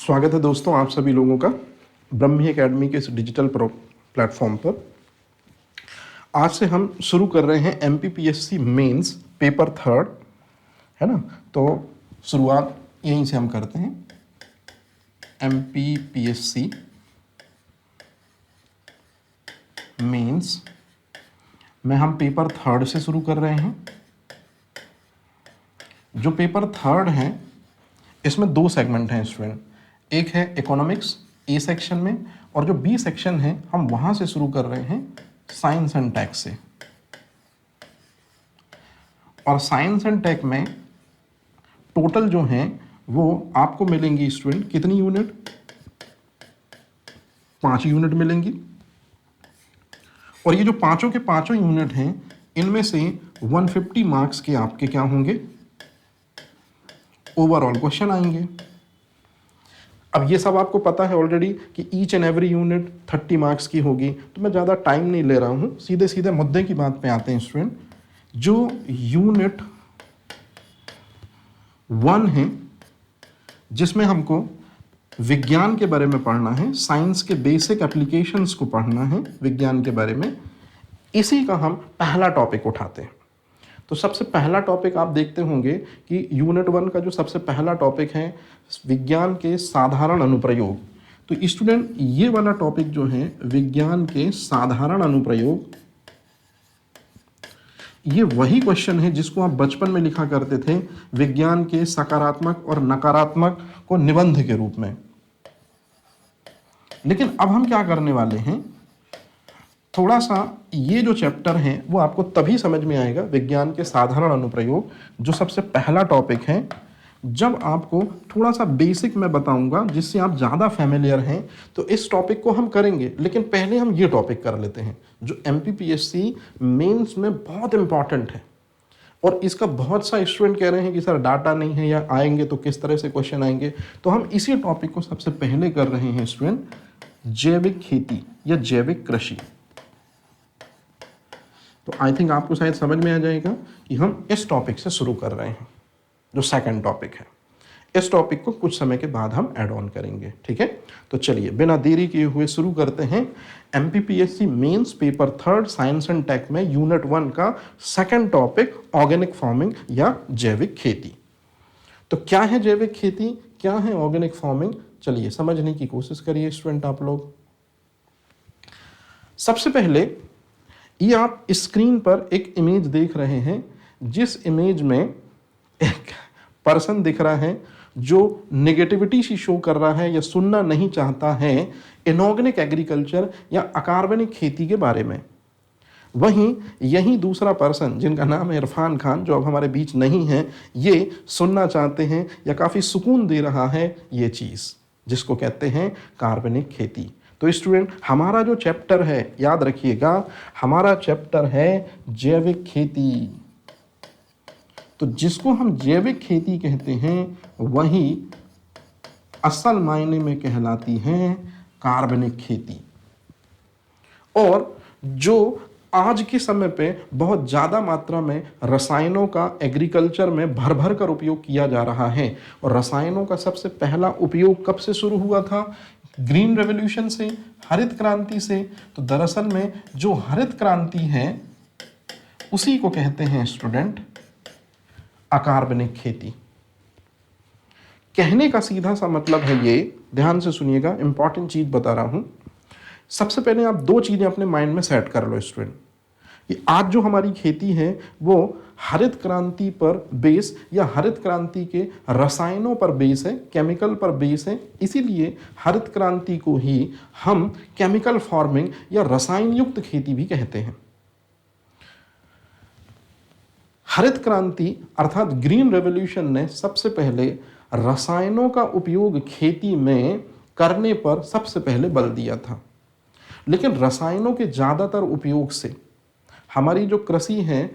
स्वागत है दोस्तों आप सभी लोगों का ब्रह्मी एकेडमी के इस डिजिटल प्लेटफॉर्म पर। आज से हम शुरू कर रहे हैं MPPSC मेंस पेपर थर्ड, है ना। तो शुरुआत यहीं से हम करते हैं। MPPSC मेंस में हम पेपर थर्ड से शुरू कर रहे हैं। जो पेपर थर्ड है इसमें दो सेगमेंट हैं स्टूडेंट। एक है इकोनॉमिक्स ए सेक्शन में, और जो बी सेक्शन है हम वहां से शुरू कर रहे हैं साइंस एंड टेक से। और साइंस एंड टेक में टोटल जो हैं वो आपको मिलेंगी स्टूडेंट कितनी यूनिट, 5 यूनिट मिलेंगी। और ये जो पांचों के पांचों यूनिट हैं इनमें से 150 मार्क्स के आपके क्या होंगे, ओवरऑल क्वेश्चन आएंगे। अब ये सब आपको पता है ऑलरेडी कि each and every unit 30 marks की होगी, तो मैं ज़्यादा टाइम नहीं ले रहा हूँ, सीधे सीधे मुद्दे की बात पे आते हैं स्टूडेंट। जो यूनिट 1 है जिसमें हमको विज्ञान के बारे में पढ़ना है, साइंस के बेसिक एप्लीकेशंस को पढ़ना है विज्ञान के बारे में, इसी का हम पहला टॉपिक उठाते हैं। तो सबसे पहला टॉपिक आप देखते होंगे कि यूनिट 1 का जो सबसे पहला टॉपिक है विज्ञान के साधारण अनुप्रयोग। तो स्टूडेंट ये वाला टॉपिक जो है विज्ञान के साधारण अनुप्रयोग, ये वही क्वेश्चन है जिसको आप बचपन में लिखा करते थे विज्ञान के सकारात्मक और नकारात्मक को निबंध के रूप में। लेकिन अब हम क्या करने वाले हैं, थोड़ा सा ये जो चैप्टर है वो आपको तभी समझ में आएगा, विज्ञान के साधारण अनुप्रयोग जो सबसे पहला टॉपिक है, जब आपको थोड़ा सा बेसिक मैं बताऊंगा जिससे आप ज़्यादा फैमिलियर हैं। तो इस टॉपिक को हम करेंगे, लेकिन पहले हम ये टॉपिक कर लेते हैं जो MPPSC मेंस में बहुत इंपॉर्टेंट है। और इसका बहुत सा स्टूडेंट कह रहे हैं कि सर डाटा नहीं है या आएंगे तो किस तरह से क्वेश्चन आएंगे। तो हम इसी टॉपिक को सबसे पहले कर रहे हैं स्टूडेंट, जैविक खेती या जैविक कृषि। तो आई थिंक आपको शायद समझ में आ जाएगा कि हम इस टॉपिक से शुरू कर रहे हैं जो सेकंड टॉपिक है। इस टॉपिक को कुछ समय के बाद हम ऐड ऑन करेंगे, ठीक है। तो चलिए बिना देरी किए हुए शुरू करते हैं MPPSC mains paper third science and tech में यूनिट 1 का सेकंड टॉपिक ऑर्गेनिक फार्मिंग या जैविक खेती। तो क्या है जैविक खेती, क्या है ऑर्गेनिक फार्मिंग, चलिए समझने की कोशिश करिए स्टूडेंट आप लोग। सबसे पहले ये आप स्क्रीन पर एक इमेज देख रहे हैं, जिस इमेज में एक पर्सन दिख रहा है जो नेगेटिविटी सी शो कर रहा है या सुनना नहीं चाहता है इनऑर्गेनिक एग्रीकल्चर या अकार्बनिक खेती के बारे में। वहीं यही दूसरा पर्सन जिनका नाम है इरफान खान, जो अब हमारे बीच नहीं है, ये सुनना चाहते हैं या काफ़ी सुकून दे रहा है ये चीज़ जिसको कहते हैं कार्बनिक खेती। तो स्टूडेंट हमारा जो चैप्टर है याद रखिएगा, हमारा चैप्टर है जैविक खेती। तो जिसको हम जैविक खेती कहते हैं वही असल मायने में कहलाती है कार्बनिक खेती। और जो आज के समय पे बहुत ज़्यादा मात्रा में रसायनों का एग्रीकल्चर में भर भर कर उपयोग किया जा रहा है, और रसायनों का सबसे पहला उपयोग कब से शुरू हुआ था, ग्रीन रेवोल्यूशन से, हरित क्रांति से। तो दरअसल में जो हरित क्रांति है उसी को कहते हैं स्टूडेंट अकार्बनिक खेती। कहने का सीधा सा मतलब है ये, ध्यान से सुनिएगा, इंपॉर्टेंट चीज बता रहा हूं। सबसे पहले आप दो चीजें अपने माइंड में सेट कर लो स्टूडेंट, कि आज जो हमारी खेती है वो हरित क्रांति पर बेस या हरित क्रांति के रसायनों पर बेस है, केमिकल पर बेस है। इसीलिए हरित क्रांति को ही हम केमिकल फार्मिंग या रसायन युक्त खेती भी कहते हैं। हरित क्रांति अर्थात ग्रीन रेवोल्यूशन ने सबसे पहले रसायनों का उपयोग खेती में करने पर सबसे पहले बल दिया था। लेकिन रसायनों के ज़्यादातर उपयोग से हमारी जो कृषि है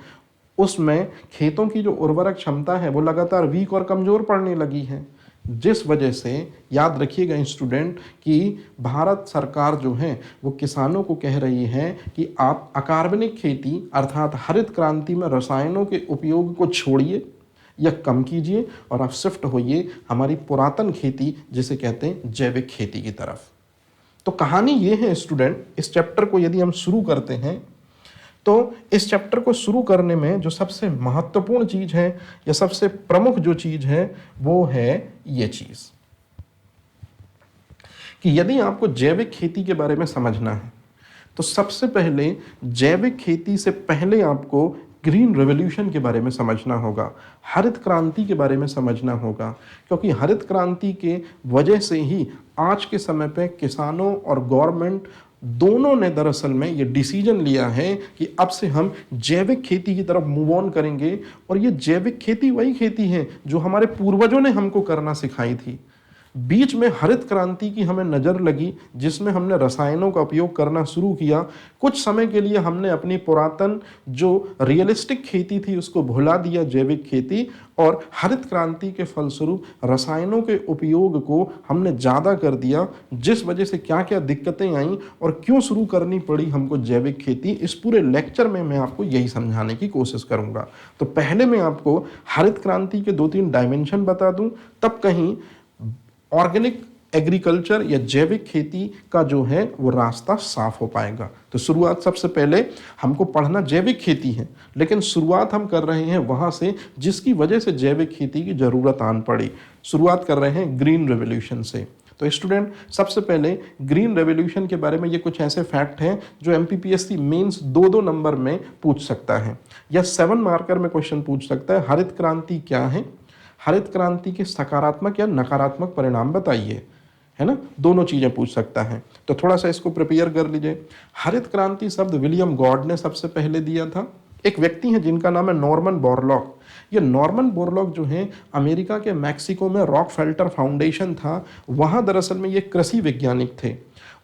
उसमें खेतों की जो उर्वरक क्षमता है वो लगातार वीक और कमज़ोर पड़ने लगी है, जिस वजह से याद रखिएगा स्टूडेंट कि भारत सरकार जो है वो किसानों को कह रही है कि आप अकार्बनिक खेती अर्थात हरित क्रांति में रसायनों के उपयोग को छोड़िए, या कम कीजिए और आप शिफ्ट होइए हमारी पुरातन खेती जिसे कहते हैं जैविक खेती की तरफ। तो कहानी ये है स्टूडेंट, इस चैप्टर को यदि हम शुरू करते हैं तो इस चैप्टर को शुरू करने में जो सबसे महत्वपूर्ण चीज है या सबसे प्रमुख जो चीज है वो है ये चीज कि यदि आपको जैविक खेती के बारे में समझना है तो सबसे पहले जैविक खेती से पहले आपको ग्रीन रेवोल्यूशन के बारे में समझना होगा, हरित क्रांति के बारे में समझना होगा, क्योंकि हरित क्रांति के वजह से ही आज के समय पे किसानों और गवर्नमेंट दोनों ने दरअसल में ये डिसीजन लिया है कि अब से हम जैविक खेती की तरफ मूव ऑन करेंगे। और ये जैविक खेती वही खेती है जो हमारे पूर्वजों ने हमको करना सिखाई थी। बीच में हरित क्रांति की हमें नज़र लगी जिसमें हमने रसायनों का उपयोग करना शुरू किया। कुछ समय के लिए हमने अपनी पुरातन जो रियलिस्टिक खेती थी उसको भुला दिया, जैविक खेती, और हरित क्रांति के फलस्वरूप रसायनों के उपयोग को हमने ज़्यादा कर दिया, जिस वजह से क्या क्या दिक्कतें आईं और क्यों शुरू करनी पड़ी हमको जैविक खेती। इस पूरे लेक्चर में मैं आपको यही समझाने की कोशिश करूँगा। तो पहले मैं आपको हरित क्रांति के 2-3 डायमेंशन बता दूँ, तब कहीं ऑर्गेनिक एग्रीकल्चर या जैविक खेती का जो है वो रास्ता साफ हो पाएगा। तो शुरुआत सबसे पहले हमको पढ़ना जैविक खेती है, लेकिन शुरुआत हम कर रहे हैं वहाँ से जिसकी वजह से जैविक खेती की ज़रूरत आन पड़ी। शुरुआत कर रहे हैं ग्रीन रेवोल्यूशन से। तो स्टूडेंट सबसे पहले ग्रीन रेवोल्यूशन के बारे में ये कुछ ऐसे फैक्ट हैं जो एमपीपीएससी मेंस 2-2 नंबर में पूछ सकता है या 7 मार्कर में क्वेश्चन पूछ सकता है। हरित क्रांति क्या है, हरित क्रांति के सकारात्मक या नकारात्मक परिणाम बताइए, है ना, दोनों चीजें पूछ सकता है। तो थोड़ा सा इसको प्रिपेयर कर लीजिए। हरित क्रांति शब्द विलियम गॉड ने सबसे पहले दिया था। एक व्यक्ति है जिनका नाम है नॉर्मन बोरलॉग। ये नॉर्मन बोरलॉग जो है अमेरिका के मैक्सिको में रॉकफेल्टर फाउंडेशन था, वहाँ दरअसल में ये कृषि वैज्ञानिक थे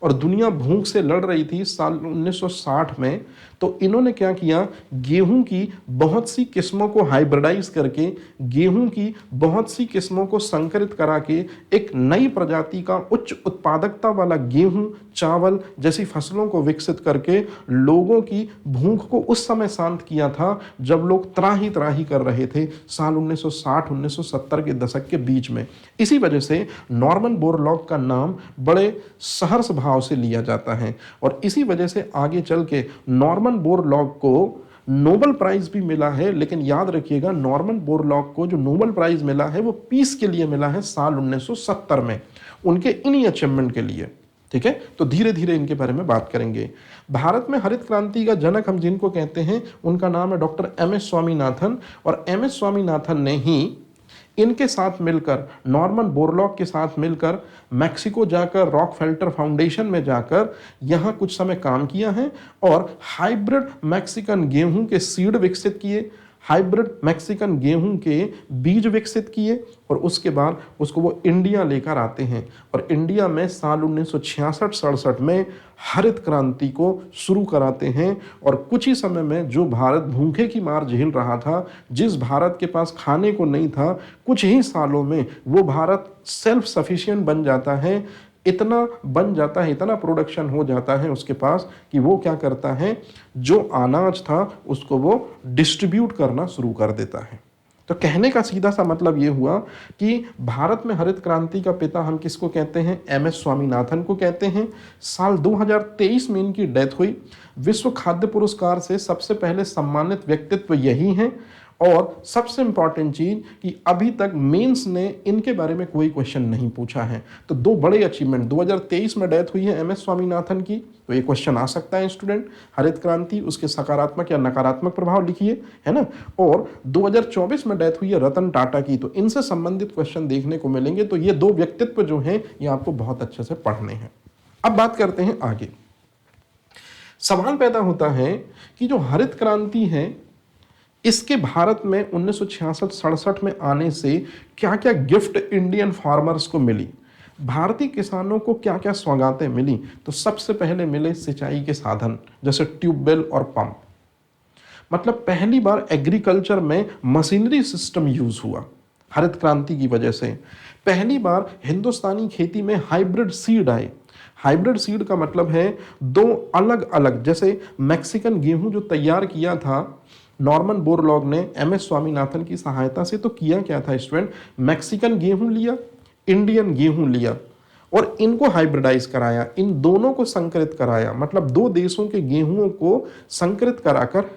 और दुनिया भूख से लड़ रही थी साल 1960 में। तो इन्होंने क्या किया, गेहूं की बहुत सी किस्मों को हाइब्रिडाइज करके, गेहूं की बहुत सी किस्मों को संकरित करा के एक नई प्रजाति का उच्च उत्पादकता वाला गेहूं, चावल जैसी फसलों को विकसित करके लोगों की भूख को उस समय शांत किया था जब लोग त्राही त्राही कर रहे थे साल 1960-1970 के दशक के बीच में। इसी वजह से नॉर्मन बोरलॉग का नाम बड़े सहर्ष भाव से लिया जाता है और इसी वजह से आगे चल के नॉर्मन बोरलॉग को नोबेल प्राइज भी मिला है। लेकिन याद रखिएगा, नॉर्मन बोरलॉग को जो नोबेल प्राइज मिला है वो पीस के लिए मिला है साल 1970 में, उनके इन्हीं अचीवमेंट के लिए। ठीक है, तो धीरे धीरे इनके बारे में बात करेंगे। भारत में हरित क्रांति का जनक हम जिनको कहते हैं उनका नाम है डॉक्टर एमएस स्वामीनाथन। और एमएस स्वामीनाथन ने ही इनके साथ मिलकर, नॉर्मन बोरलॉग के साथ मिलकर मैक्सिको जाकर रॉकफेल्टर फाउंडेशन में जाकर यहाँ कुछ समय काम किया है और हाइब्रिड मैक्सिकन गेहूं के सीड विकसित किए, हाइब्रिड मैक्सिकन गेहूं के बीज विकसित किए और उसके बाद उसको वो इंडिया लेकर आते हैं और इंडिया में साल 1966-67 में हरित क्रांति को शुरू कराते हैं। और कुछ ही समय में जो भारत भूखे की मार झेल रहा था, जिस भारत के पास खाने को नहीं था, कुछ ही सालों में वो भारत सेल्फ सफिशिएंट बन जाता है, इतना बन जाता है, इतना प्रोडक्शन हो जाता है उसके पास कि वो क्या करता है, जो अनाज था उसको वो डिस्ट्रीब्यूट करना शुरू कर देता है। तो कहने का सीधा सा मतलब ये हुआ कि भारत में हरित क्रांति का पिता हम किसको कहते हैं, एमएस स्वामीनाथन को कहते हैं। साल 2023 में इनकी डेथ हुई। विश्व खाद्य पुरस्कार से सबसे पहले सम्मानित व्यक्तित्व यही हैं। और सबसे इंपॉर्टेंट चीज कि अभी तक मेंस ने इनके बारे में कोई क्वेश्चन नहीं पूछा है। तो दो बड़े अचीवमेंट, 2023 में डेथ हुई है एमएस स्वामीनाथन की, तो ये क्वेश्चन आ सकता है स्टूडेंट, हरित क्रांति उसके सकारात्मक या नकारात्मक प्रभाव लिखिए, है ना। और 2024 में डेथ हुई है रतन टाटा की, तो इनसे संबंधित क्वेश्चन देखने को मिलेंगे। तो ये दो व्यक्तित्व जो हैं ये आपको बहुत अच्छे से पढ़ने हैं। अब बात करते हैं आगे। सवाल पैदा होता है कि जो हरित क्रांति है इसके भारत में 1966-67 में आने से क्या क्या गिफ्ट इंडियन फार्मर्स को मिली, भारतीय किसानों को क्या क्या सौगातें मिली। तो सबसे पहले मिले सिंचाई के साधन जैसे ट्यूबवेल और पंप। मतलब पहली बार एग्रीकल्चर में मशीनरी सिस्टम यूज हुआ हरित क्रांति की वजह से। पहली बार हिंदुस्तानी खेती में हाइब्रिड सीड आए। हाइब्रिड सीड का मतलब है दो अलग अलग, जैसे मैक्सिकन गेहूं जो तैयार किया था नॉर्मन बोरलॉग ने एमएस स्वामीनाथन की सहायता से तो किया क्या था स्टूडेंट, मैक्सिकन गेहूं लिया, इंडियन गेहूं लिया और इनको हाइब्रिडाइज कराया, इन दोनों को संकरित कराया, मतलब दो देशों के गेहूं को संकरित कराकर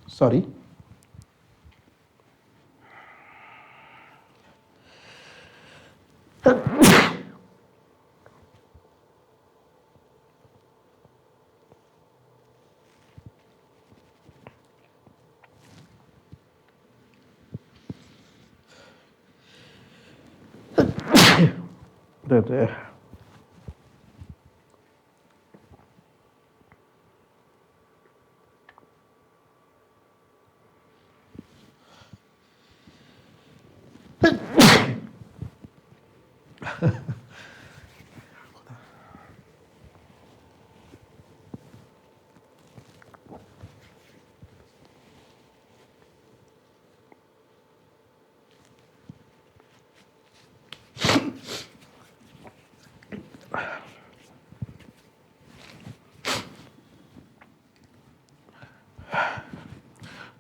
सॉरी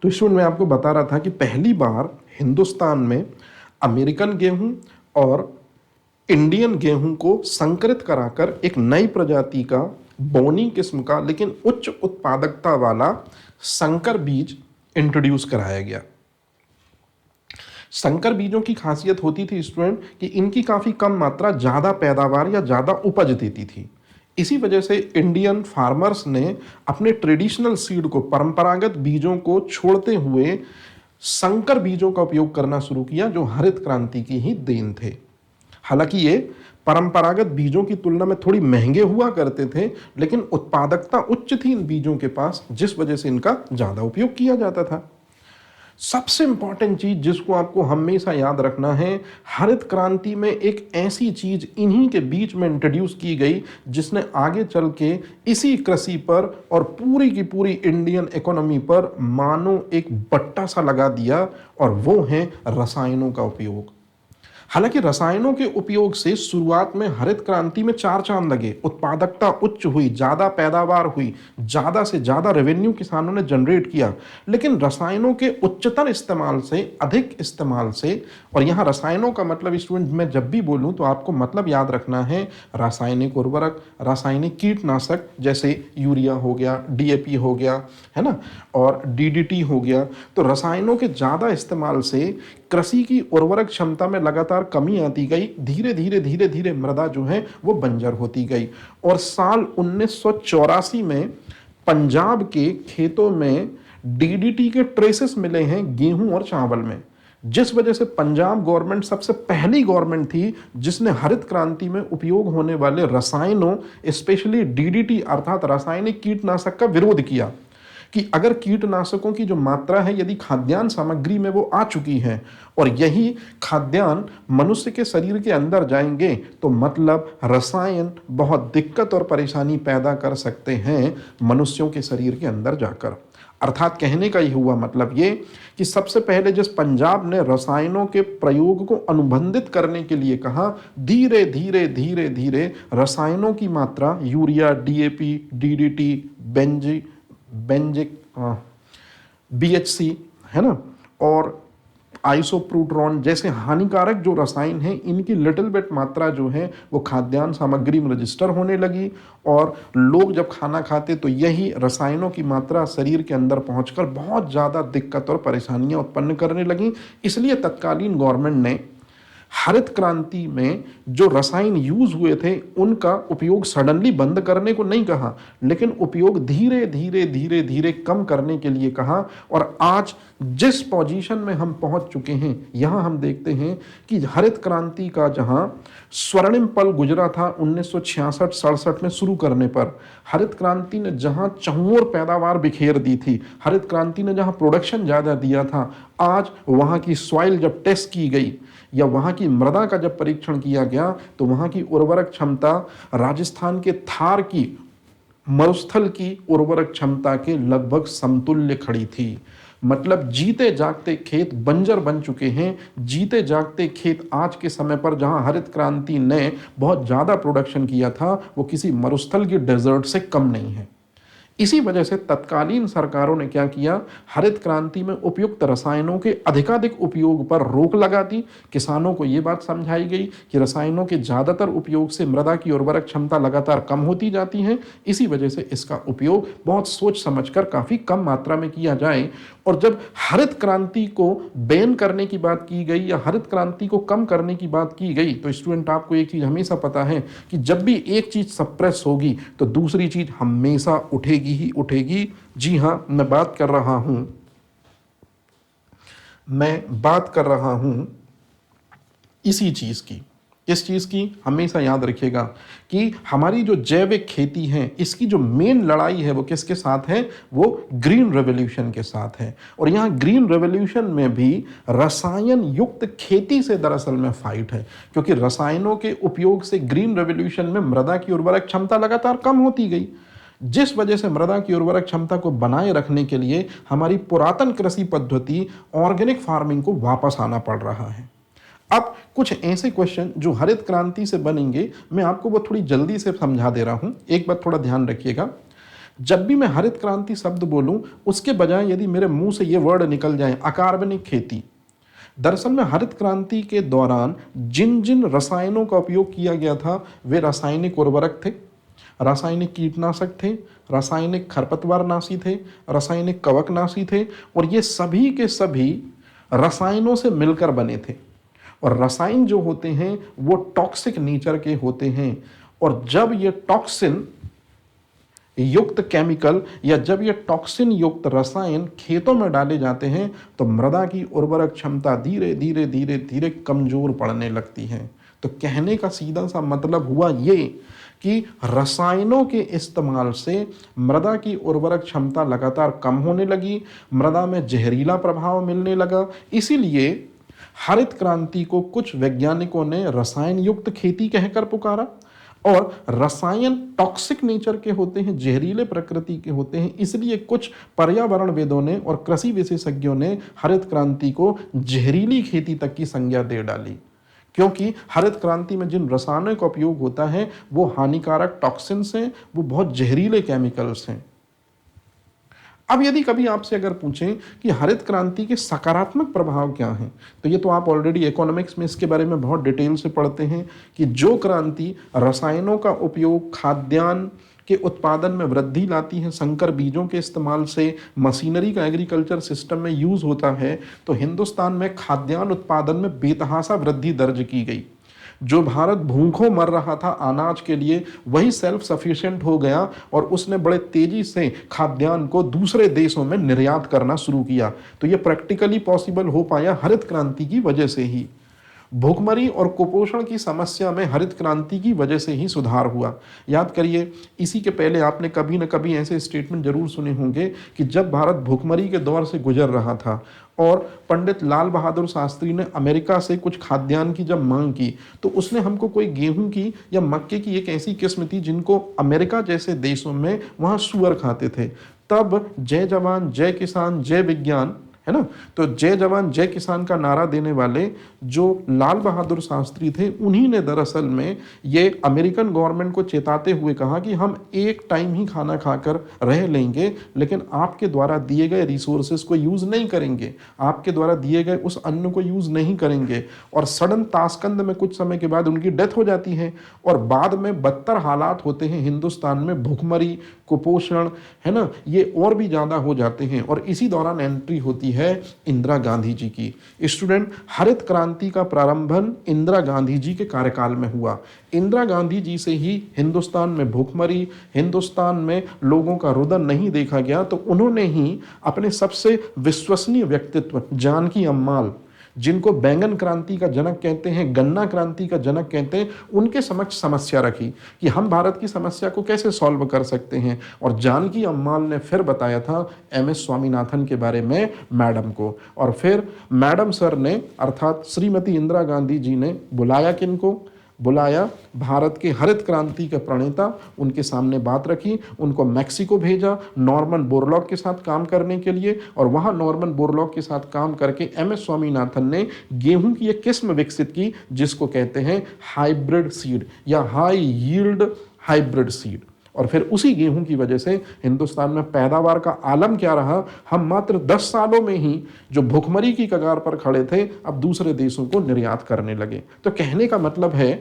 तो स्टूडेंट मैं आपको बता रहा था कि पहली बार हिंदुस्तान में अमेरिकन गेहूं और इंडियन गेहूं को संकरित कराकर एक नई प्रजाति का बोनी किस्म का लेकिन उच्च उत्पादकता वाला संकर बीज इंट्रोड्यूस कराया गया। संकर बीजों की खासियत होती थी स्टूडेंट कि इनकी काफी कम मात्रा ज्यादा पैदावार या ज्यादा उपज देती थी। इसी वजह से इंडियन फार्मर्स ने अपने ट्रेडिशनल सीड को, परंपरागत बीजों को छोड़ते हुए संकर बीजों का उपयोग करना शुरू किया, जो हरित क्रांति की ही देन थे। हालांकि ये परंपरागत बीजों की तुलना में थोड़ी महंगे हुआ करते थे, लेकिन उत्पादकता उच्च थी इन बीजों के पास, जिस वजह से इनका ज्यादा उपयोग किया जाता था। सबसे इंपॉर्टेंट चीज जिसको आपको हमेशा याद रखना है, हरित क्रांति में एक ऐसी चीज इन्हीं के बीच में इंट्रोड्यूस की गई जिसने आगे चल के इसी कृषि पर और पूरी की पूरी इंडियन इकोनॉमी पर मानो एक बट्टा सा लगा दिया, और वो है रसायनों का उपयोग। हालांकि रसायनों के उपयोग से शुरुआत में हरित क्रांति में चार चांद लगे, उत्पादकता उच्च हुई, ज्यादा पैदावार हुई, ज्यादा से ज्यादा रेवेन्यू किसानों ने जनरेट किया, लेकिन रसायनों के उच्चतर इस्तेमाल से, अधिक इस्तेमाल से, और यहां रसायनों का मतलब स्टूडेंट मैं जब भी बोलूं तो आपको मतलब याद रखना है रासायनिक उर्वरक, रासायनिक कीटनाशक जैसे यूरिया हो गया, डीएपी हो गया, है ना, और डीडीटी हो गया। तो रसायनों के ज्यादा इस्तेमाल से कृषि की उर्वरक क्षमता में लगातार कमी आती गई, धीरे धीरे धीरे धीरे मृदा जो है वो बंजर होती गई। और साल 1984 में पंजाब के खेतों में डीडीटी के ट्रेसेस मिले हैं गेहूं और चावल में, जिस वजह से पंजाब गवर्नमेंट सबसे पहली गवर्नमेंट थी जिसने हरित क्रांति में उपयोग होने वाले रसायनों, स्पेशली डीडीटी अर्थात रासायनिक कीटनाशक का विरोध किया कि अगर कीटनाशकों की जो मात्रा है यदि खाद्यान्न सामग्री में वो आ चुकी है और यही खाद्यान्न मनुष्य के शरीर के अंदर जाएंगे तो मतलब रसायन बहुत दिक्कत और परेशानी पैदा कर सकते हैं मनुष्यों के शरीर के अंदर जाकर। अर्थात कहने का ही हुआ मतलब ये कि सबसे पहले जिस पंजाब ने रसायनों के प्रयोग को अनुबंधित करने के लिए कहा, धीरे धीरे धीरे धीरे रसायनों की मात्रा यूरिया, डीएपी, डीडीटी, बेंजिक, बीएचसी, है ना, और आइसोप्रोट्रॉन जैसे हानिकारक जो रसायन हैं, इनकी लिटिल बिट मात्रा जो है वो खाद्यान्न सामग्री में रजिस्टर होने लगी, और लोग जब खाना खाते तो यही रसायनों की मात्रा शरीर के अंदर पहुंचकर बहुत ज़्यादा दिक्कत और परेशानियां उत्पन्न करने लगी। इसलिए तत्कालीन गवर्नमेंट ने हरित क्रांति में जो रसायन यूज हुए थे उनका उपयोग सडनली बंद करने को नहीं कहा, लेकिन उपयोग धीरे धीरे धीरे धीरे कम करने के लिए कहा। और आज जिस पोजीशन में हम पहुंच चुके हैं, यहां हम देखते हैं कि हरित क्रांति का जहां स्वर्णिम पल गुजरा था 1966-67 में शुरू करने पर, हरित क्रांति ने जहां चहुओर पैदावार बिखेर दी थी, हरित क्रांति ने जहां प्रोडक्शन ज्यादा दिया था, आज वहां की सॉइल जब टेस्ट की गई या वहां की मृदा का जब परीक्षण किया गया तो वहां की उर्वरक क्षमता राजस्थान के थार की मरुस्थल की उर्वरक क्षमता के लगभग समतुल्य खड़ी थी। मतलब जीते जागते खेत बंजर बन चुके हैं। जीते जागते खेत आज के समय पर जहां हरित क्रांति ने बहुत ज़्यादा प्रोडक्शन किया था, वो किसी मरुस्थल की डेजर्ट से कम नहीं है। इसी वजह से तत्कालीन सरकारों ने क्या किया, हरित क्रांति में उपयुक्त रसायनों के अधिकाधिक उपयोग पर रोक लगा दी। किसानों को ये बात समझाई गई कि रसायनों के ज़्यादातर उपयोग से मृदा की उर्वरक क्षमता लगातार कम होती जाती है। इसी वजह से इसका उपयोग बहुत सोच समझकर काफ़ी कम मात्रा में किया जाए। और जब हरित क्रांति को बैन करने की बात की गई या हरित क्रांति को कम करने की बात की गई, तो स्टूडेंट आपको एक चीज़ हमेशा पता है कि जब भी एक चीज़ सप्रेस होगी तो दूसरी चीज़ हमेशा उठेगी ही उठेगी। जी हाँ, मैं बात कर रहा हूँ इसी चीज़ की। इस चीज़ की हमेशा याद रखिएगा कि हमारी जो जैविक खेती है, इसकी जो मेन लड़ाई है वो किसके साथ है, वो ग्रीन रेवोल्यूशन के साथ है। और यहाँ ग्रीन रेवोल्यूशन में भी रसायन युक्त खेती से दरअसल में फाइट है, क्योंकि रसायनों के उपयोग से ग्रीन रेवोल्यूशन में मृदा की उर्वरक क्षमता लगातार कम होती गई, जिस वजह से मृदा की उर्वरक क्षमता को बनाए रखने के लिए हमारी पुरातन कृषि पद्धति ऑर्गेनिक फार्मिंग को वापस आना पड़ रहा है। अब कुछ ऐसे क्वेश्चन जो हरित क्रांति से बनेंगे, मैं आपको वो थोड़ी जल्दी से समझा दे रहा हूं। एक बात थोड़ा ध्यान रखिएगा, जब भी मैं हरित क्रांति शब्द बोलूं, उसके बजाय यदि मेरे मुंह से ये वर्ड निकल जाए अकार्बनिक खेती, दरअसल में हरित क्रांति के दौरान जिन जिन रसायनों का उपयोग किया गया था वे रासायनिक उर्वरक थे, रासायनिक कीटनाशक थे, रासायनिक खरपतवारनाशी थे, रासायनिक कवकनाशी थे, और ये सभी के सभी रसायनों से मिलकर बने थे। और रसायन जो होते हैं वो टॉक्सिक नेचर के होते हैं, और जब ये टॉक्सिन युक्त केमिकल या जब ये टॉक्सिन युक्त रसायन खेतों में डाले जाते हैं तो मृदा की उर्वरक क्षमता धीरे धीरे धीरे धीरे कमजोर पड़ने लगती है। तो कहने का सीधा सा मतलब हुआ ये कि रसायनों के इस्तेमाल से मृदा की उर्वरक क्षमता लगातार कम होने लगी, मृदा में जहरीला प्रभाव मिलने लगा। इसीलिए हरित क्रांति को कुछ वैज्ञानिकों ने रसायन युक्त खेती कहकर पुकारा, और रसायन टॉक्सिक नेचर के होते हैं, जहरीले प्रकृति के होते हैं। इसलिए कुछ पर्यावरण वेदों ने और कृषि विशेषज्ञों ने हरित क्रांति को जहरीली खेती तक की संज्ञा दे डाली, क्योंकि हरित क्रांति में जिन रसायनों का उपयोग होता है वो हानिकारक टॉक्सिन्स हैं, वो बहुत जहरीले केमिकल्स हैं। अब यदि कभी आपसे अगर पूछें कि हरित क्रांति के सकारात्मक प्रभाव क्या हैं, तो ये तो आप ऑलरेडी इकोनॉमिक्स में इसके बारे में बहुत डिटेल से पढ़ते हैं कि जो क्रांति रसायनों का उपयोग खाद्यान्न के उत्पादन में वृद्धि लाती है, संकर बीजों के इस्तेमाल से मशीनरी का एग्रीकल्चर सिस्टम में यूज होता है, तो हिंदुस्तान में खाद्यान्न उत्पादन में बेतहासा वृद्धि दर्ज की गई। जो भारत भूखों मर रहा था अनाज के लिए, वही सेल्फ सफिशिएंट हो गया और उसने बड़े तेजी से खाद्यान्न को दूसरे देशों में निर्यात करना शुरू किया। तो ये प्रैक्टिकली पॉसिबल हो पाया हरित क्रांति की वजह से ही। भूखमरी और कुपोषण की समस्या में हरित क्रांति की वजह से ही सुधार हुआ। याद करिए, इसी के पहले आपने कभी न कभी ऐसे स्टेटमेंट जरूर सुने होंगे कि जब भारत भूखमरी के दौर से गुजर रहा था और पंडित लाल बहादुर शास्त्री ने अमेरिका से कुछ खाद्यान्न की जब मांग की, तो उसने हमको कोई गेहूं की या मक्के की एक ऐसी किस्म थी जिनको अमेरिका जैसे देशों में वहाँ सुअर खाते थे। तब जय जवान जय किसान जय विज्ञान, है ना, तो जय जवान जय किसान का नारा देने वाले जो लाल बहादुर शास्त्री थे, उन्हीं ने दरअसल में ये अमेरिकन गवर्नमेंट को चेताते हुए कहा कि हम एक टाइम ही खाना खाकर रह लेंगे, लेकिन आपके द्वारा दिए गए रिसोर्सेज को यूज़ नहीं करेंगे, आपके द्वारा दिए गए उस अन्न को यूज़ नहीं करेंगे। और सडन ताशकंद में कुछ समय के बाद उनकी डेथ हो जाती है और बाद में बदतर हालात होते हैं हिंदुस्तान में, भूखमरी, कुपोषण, है ना, ये और भी ज़्यादा हो जाते हैं। और इसी दौरान एंट्री होती है इंदिरा गांधी जी की। स्टूडेंट, हरित क्रांति का प्रारंभन इंदिरा गांधी जी के कार्यकाल में हुआ। इंदिरा गांधी जी से ही हिंदुस्तान में भूखमरी, हिंदुस्तान में लोगों का रुदन नहीं देखा गया, तो उन्होंने ही अपने सबसे विश्वसनीय व्यक्तित्व जानकी अम्माल, जिनको बैंगन क्रांति का जनक कहते हैं, गन्ना क्रांति का जनक कहते हैं, उनके समक्ष समस्या रखी कि हम भारत की समस्या को कैसे सॉल्व कर सकते हैं। और जानकी अम्माल ने फिर बताया था एमएस स्वामीनाथन के बारे में मैडम को, और फिर मैडम सर ने अर्थात श्रीमती इंदिरा गांधी जी ने बुलाया किनको, बुलाया, भारत के हरित क्रांति के प्रणेता, उनके सामने बात रखी, उनको मैक्सिको भेजा नॉर्मन बोरलॉग के साथ काम करने के लिए, और वहाँ नॉर्मन बोरलॉग के साथ काम करके MS स्वामीनाथन ने गेहूं की एक किस्म विकसित की जिसको कहते हैं हाइब्रिड सीड या हाई यील्ड हाइब्रिड सीड। और फिर उसी गेहूं की वजह से हिंदुस्तान में पैदावार का आलम क्या रहा, हम मात्र 10 सालों में ही जो भुखमरी की कगार पर खड़े थे अब दूसरे देशों को निर्यात करने लगे। तो कहने का मतलब है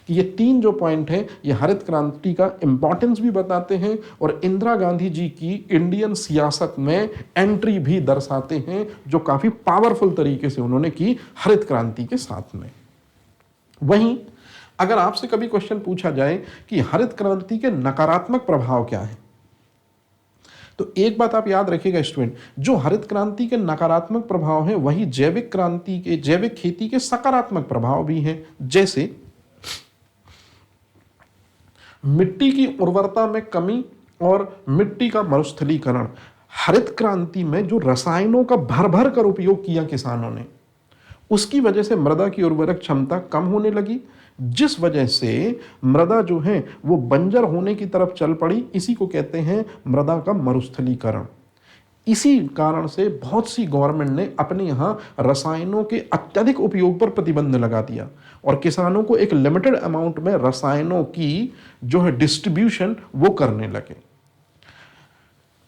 कि ये 3 जो पॉइंट हैं ये हरित क्रांति का इंपॉर्टेंस भी बताते हैं और इंदिरा गांधी जी की इंडियन सियासत में एंट्री भी दर्शाते हैं जो काफ़ी पावरफुल तरीके से उन्होंने की हरित क्रांति के साथ में। वहीं अगर आपसे कभी क्वेश्चन पूछा जाए कि हरित क्रांति के नकारात्मक प्रभाव क्या है, तो एक बात आप याद रखिएगा स्टूडेंट, जो हरित क्रांति के नकारात्मक प्रभाव हैं वही जैविक क्रांति के, जैविक खेती के सकारात्मक प्रभाव भी हैं। जैसे मिट्टी की उर्वरता में कमी और मिट्टी का मरुस्थलीकरण। हरित क्रांति में जो रसायनों का भर भर कर उपयोग किया किसानों ने, उसकी वजह से मृदा की उर्वरक क्षमता कम होने लगी, जिस वजह से मृदा जो है वो बंजर होने की तरफ चल पड़ी। इसी को कहते हैं मृदा का मरुस्थलीकरण। इसी कारण से बहुत सी गवर्नमेंट ने अपने यहाँ रसायनों के अत्यधिक उपयोग पर प्रतिबंध लगा दिया और किसानों को एक लिमिटेड अमाउंट में रसायनों की जो है डिस्ट्रीब्यूशन वो करने लगे।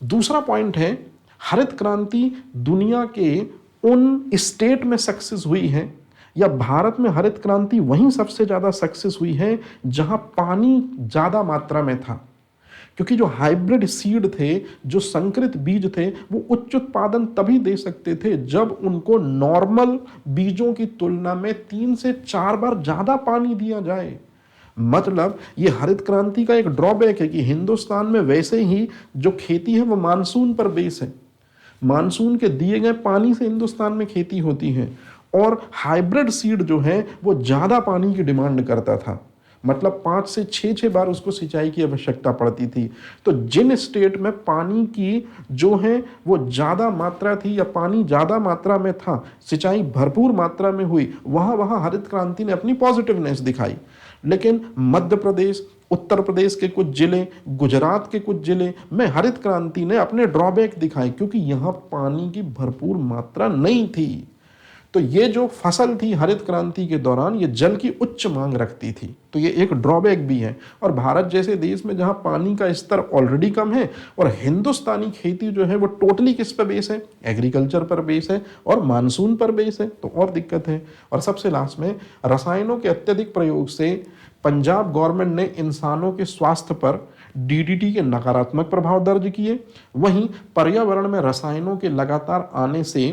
दूसरा पॉइंट है, हरित क्रांति दुनिया के उन स्टेट में सक्सेस हुई है या भारत में हरित क्रांति वहीं सबसे ज़्यादा सक्सेस हुई है जहां पानी ज़्यादा मात्रा में था, क्योंकि जो हाइब्रिड सीड थे, जो संकरित बीज थे, वो उच्च उत्पादन तभी दे सकते थे जब उनको नॉर्मल बीजों की तुलना में 3 से 4 बार ज़्यादा पानी दिया जाए। मतलब ये हरित क्रांति का एक ड्रॉबैक है कि हिंदुस्तान में वैसे ही जो खेती है वो मानसून पर बेस है, मानसून के दिए गए पानी से हिंदुस्तान में खेती होती है, और हाइब्रिड सीड जो है वो ज़्यादा पानी की डिमांड करता था, मतलब 5 से 6 बार उसको सिंचाई की आवश्यकता पड़ती थी। तो जिन स्टेट में पानी की जो है वो ज़्यादा मात्रा थी या पानी ज़्यादा मात्रा में था, सिंचाई भरपूर मात्रा में हुई, वहाँ हरित क्रांति ने अपनी पॉजिटिवनेस दिखाई। लेकिन मध्य प्रदेश, उत्तर प्रदेश के कुछ जिले, गुजरात के कुछ जिले में हरित क्रांति ने अपने ड्रॉबैक दिखाए क्योंकि यहाँ पानी की भरपूर मात्रा नहीं थी। तो ये जो फसल थी हरित क्रांति के दौरान, ये जल की उच्च मांग रखती थी, तो ये एक ड्रॉबैक भी है। और भारत जैसे देश में जहां पानी का स्तर ऑलरेडी कम है और हिंदुस्तानी खेती जो है वो टोटली किस पर बेस है, एग्रीकल्चर पर बेस है और मानसून पर बेस है, तो और दिक्कत है। और सबसे लास्ट में, रसायनों के अत्यधिक प्रयोग से पंजाब गवर्नमेंट ने इंसानों के स्वास्थ्य पर DDT के नकारात्मक प्रभाव दर्ज किए। वहीं पर्यावरण में रसायनों के लगातार आने से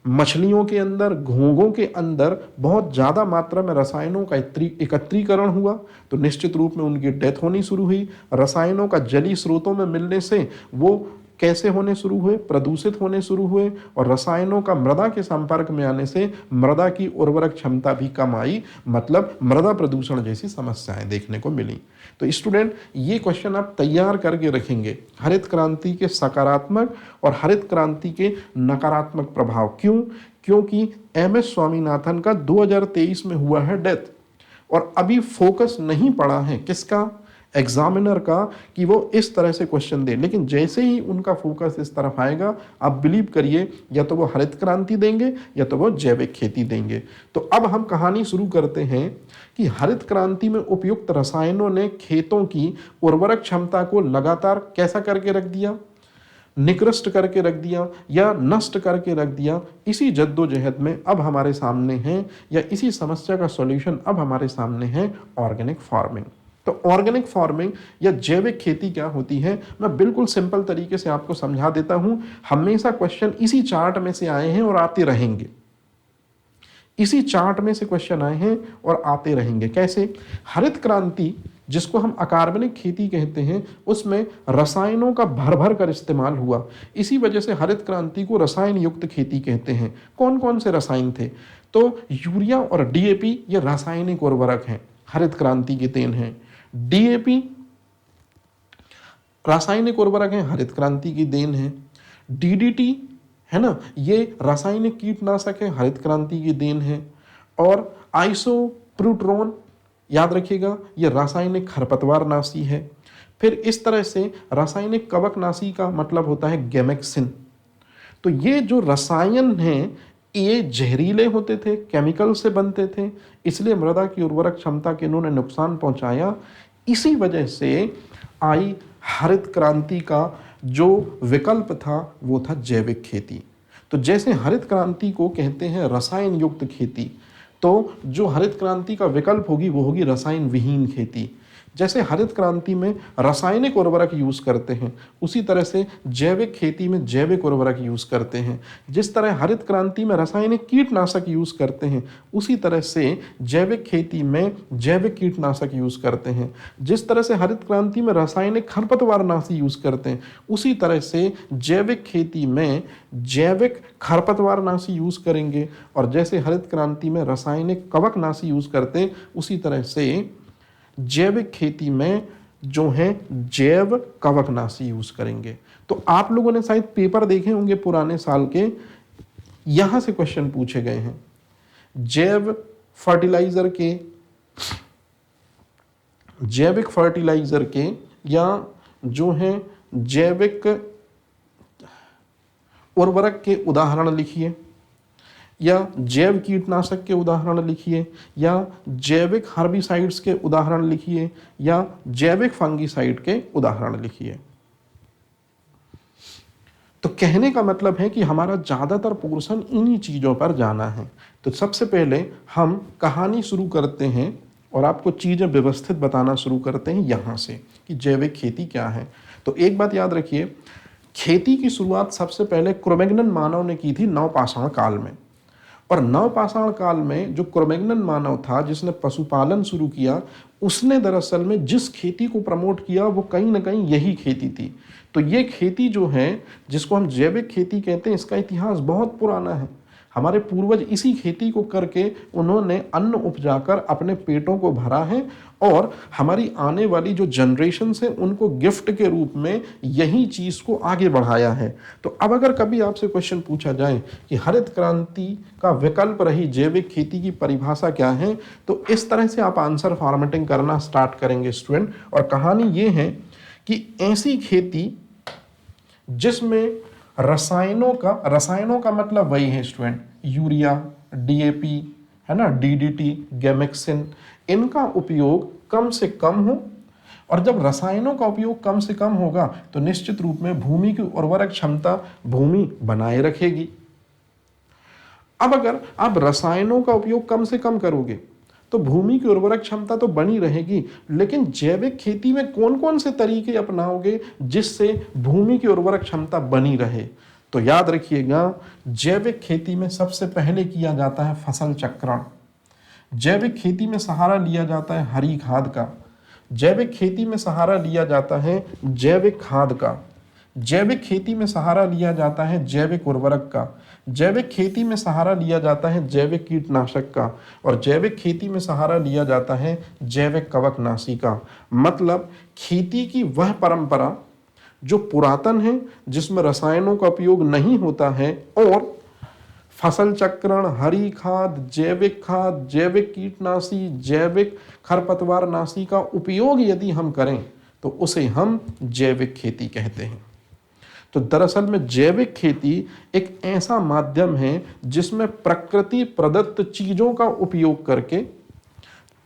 मछलियों के अंदर, घोंघों के अंदर बहुत ज़्यादा मात्रा में रसायनों का एकत्रीकरण हुआ, तो निश्चित रूप में उनकी डेथ होनी शुरू हुई। रसायनों का जलीय स्रोतों में मिलने से वो कैसे होने शुरू हुए, प्रदूषित होने शुरू हुए, और रसायनों का मृदा के संपर्क में आने से मृदा की उर्वरक क्षमता भी कम आई, मतलब मृदा प्रदूषण जैसी समस्याएं देखने को मिली। तो स्टूडेंट, ये क्वेश्चन आप तैयार करके रखेंगे, हरित क्रांति के सकारात्मक और हरित क्रांति के नकारात्मक प्रभाव। क्यों? क्योंकि MS स्वामीनाथन का 2023 में हुआ है डेथ, और अभी फोकस नहीं पड़ा है किसका, एग्जामिनर का, कि वो इस तरह से क्वेश्चन दे। लेकिन जैसे ही उनका फोकस इस तरफ आएगा, आप बिलीव करिए, या तो वो हरित क्रांति देंगे या तो वो जैविक खेती देंगे। तो अब हम कहानी शुरू करते हैं कि हरित क्रांति में उपयुक्त रसायनों ने खेतों की उर्वरक क्षमता को लगातार कैसा करके रख दिया, निकृष्ट करके रख दिया या नष्ट करके रख दिया। इसी जद्दोजहद में अब हमारे सामने है, या इसी समस्या का सॉल्यूशन अब हमारे सामने है, ऑर्गेनिक फार्मिंग। तो ऑर्गेनिक फार्मिंग या जैविक खेती क्या होती है, मैं बिल्कुल सिंपल तरीके से आपको समझा देता हूं। हमेशा क्वेश्चन इसी चार्ट में से आए हैं और आते रहेंगे, इसी चार्ट में से क्वेश्चन आए हैं और आते रहेंगे। कैसे? हरित क्रांति, जिसको हम अकार्बनिक खेती कहते हैं, उसमें रसायनों का भर भर कर इस्तेमाल हुआ। इसी वजह से हरित क्रांति को रसायन युक्त खेती कहते हैं। कौन कौन से रसायन थे? तो यूरिया और DAP ये रासायनिक उर्वरक हैं, हरित क्रांति की देन है। DAP रासायनिक उर्वरक है, हरित क्रांति की देन है। DDT है ना, ये रासायनिक कीटनाशक है, हरित क्रांति की देन है। और प्रूट्रॉन, याद रखिएगा ये रासायनिक खरपतवारनाशी है। फिर इस तरह से रासायनिक कवकनाशी का मतलब होता है गैमेक्सिन। तो ये जो रसायन हैं ये जहरीले होते थे, केमिकल से बनते थे, इसलिए मृदा की उर्वरक क्षमता के इन्होंने नुकसान पहुंचाया। इसी वजह से आई हरित क्रांति का जो विकल्प था वो था जैविक खेती। तो जैसे हरित क्रांति को कहते हैं रसायन युक्त खेती, तो जो हरित क्रांति का विकल्प होगी वो होगी रसायन विहीन खेती। जैसे हरित क्रांति में रासायनिक उर्वरक यूज करते हैं, उसी तरह से जैविक खेती में जैविक उर्वरक यूज करते हैं। जिस तरह हरित क्रांति में रासायनिक कीटनाशक यूज करते हैं, उसी तरह से जैविक खेती में जैविक कीटनाशक यूज करते हैं। जिस तरह से हरित क्रांति में रासायनिक खरपतवारनाशी यूज करते हैं, उसी तरह से जैविक खेती में जैविक खरपतवारनाशी यूज करेंगे। और जैसे हरित क्रांति में रासायनिक कवकनाशी यूज करते हैं, उसी तरह से जैविक खेती में जो है जैव कवकनाशी यूज करेंगे। तो आप लोगों ने शायद पेपर देखे होंगे पुराने साल के, यहां से क्वेश्चन पूछे गए हैं। जैविक फर्टिलाइजर के या जो है जैविक उर्वरक के उदाहरण लिखिए, या जैव कीटनाशक के उदाहरण लिखिए, या जैविक हर्बिसाइड्स के उदाहरण लिखिए, या जैविक फंगिसाइड के उदाहरण लिखिए। तो कहने का मतलब है कि हमारा ज़्यादातर पोर्शन इन्हीं चीज़ों पर जाना है। तो सबसे पहले हम कहानी शुरू करते हैं और आपको चीज़ें व्यवस्थित बताना शुरू करते हैं यहाँ से कि जैविक खेती क्या है। तो एक बात याद रखिए, खेती की शुरुआत सबसे पहले क्रोमैग्नन मानव ने की थी नवपाषाण काल में। और नवपाषाण काल में जो क्रोमैग्नन मानव था जिसने पशुपालन शुरू किया, उसने दरअसल में जिस खेती को प्रमोट किया वो कहीं ना कहीं यही खेती थी। तो ये खेती जो है जिसको हम जैविक खेती कहते हैं, इसका इतिहास बहुत पुराना है। हमारे पूर्वज इसी खेती को करके उन्होंने अन्न उपजाकर अपने पेटों को भरा है और हमारी आने वाली जो जनरेशन है उनको गिफ्ट के रूप में यही चीज़ को आगे बढ़ाया है। तो अब अगर कभी आपसे क्वेश्चन पूछा जाए कि हरित क्रांति का विकल्प रही जैविक खेती की परिभाषा क्या है, तो इस तरह से आप आंसर फॉर्मेटिंग करना स्टार्ट करेंगे स्टूडेंट। और कहानी ये है कि ऐसी खेती जिसमें रसायनों का मतलब वही है स्टूडेंट, यूरिया, डीएपी, है ना, डीडीटी, गैमेक्सिन, इनका उपयोग कम से कम हो। और जब रसायनों का उपयोग कम से कम होगा तो निश्चित रूप में भूमि की उर्वरक क्षमता भूमि बनाए रखेगी। अब अगर आप रसायनों का उपयोग कम से कम करोगे तो भूमि की उर्वरक क्षमता तो बनी रहेगी, लेकिन जैविक खेती में कौन कौन से तरीके अपनाओगे जिससे भूमि की उर्वरक क्षमता बनी रहे? तो याद रखिएगा, जैविक खेती में सबसे पहले किया जाता है फसल चक्रण। जैविक खेती में सहारा लिया जाता है हरी खाद का। जैविक खेती में सहारा लिया जाता है जैविक खाद का। जैविक खेती में सहारा लिया जाता है जैविक उर्वरक का। जैविक खेती में सहारा लिया जाता है जैविक कीटनाशक का। और जैविक खेती में सहारा लिया जाता है जैविक कवकनाशी का। मतलब खेती की वह परंपरा जो पुरातन है, जिसमें रसायनों का उपयोग नहीं होता है, और फसल चक्रण, हरी खाद, जैविक कीटनाशी, जैविक खरपतवारनाशी का उपयोग यदि हम करें तो उसे हम जैविक खेती कहते हैं। तो दरअसल में जैविक खेती एक ऐसा माध्यम है जिसमें प्रकृति प्रदत्त चीजों का उपयोग करके,